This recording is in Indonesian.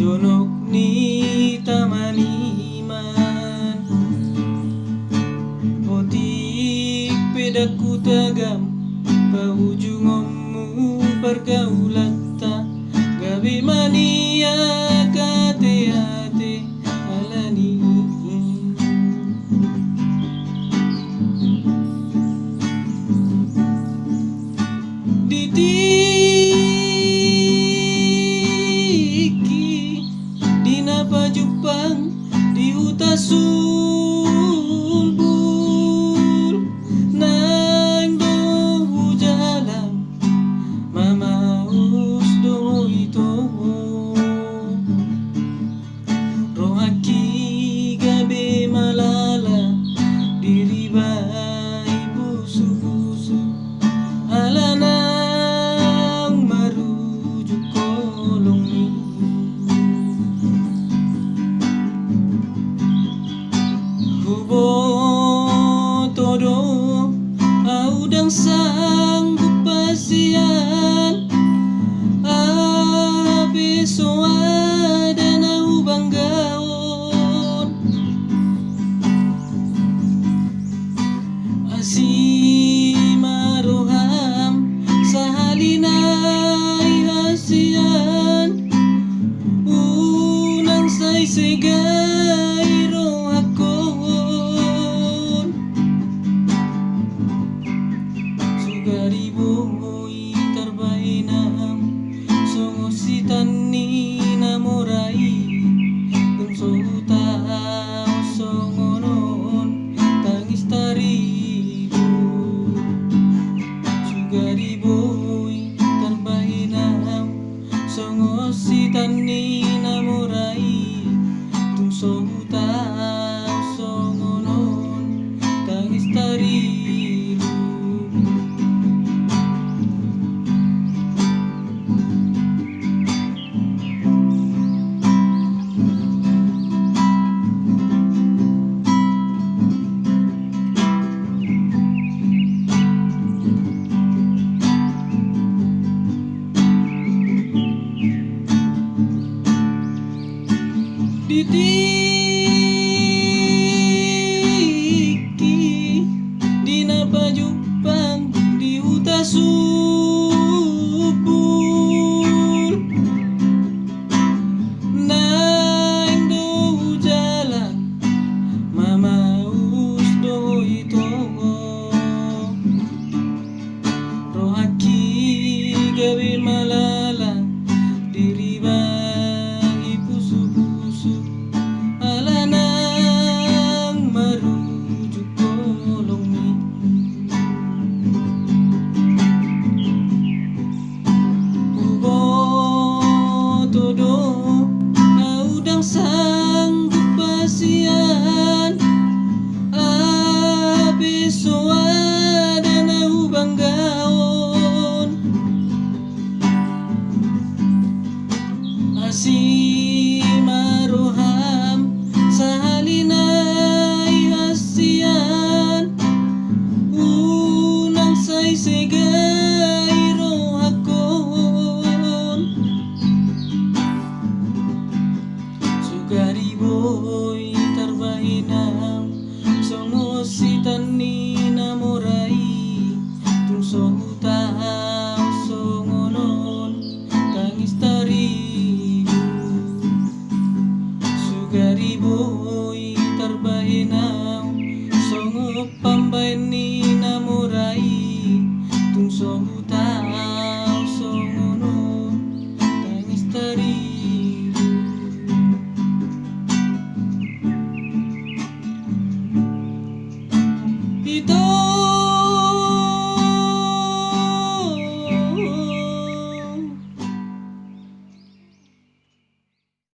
jonok ni tamaniman otik pedaku tagam paujungomu pergaulata gabe mania kate-ate alani ditiki dina pajupang di utasulbul nang dohu jalan mamaus do ito rohaki gabe malala diri bai busu-busu alana todo audang sanggup pasian abiso ada nau banggaon asimaroham sahalinai hasian unang say segai gariboy tarbainam songositan ni namorai kung sohuta songonon tangis taribu sugariboy tarbainam songositan ni namorai kung sohuta songonon tangis taribu ditiki dina pajupang di utasubul nang dohu jalan mamaus do ito rohaki gabe malala diri bagi pusu-pusu alanang marujuk kolongi ubo todo audang sanggup pasian abiso ada nau banggaon asimaroham sahalinai hasian unang say segai rohakon sugariboy tarbainam songositan ni namorai tung sohuta songonon tangis taribu sugariboy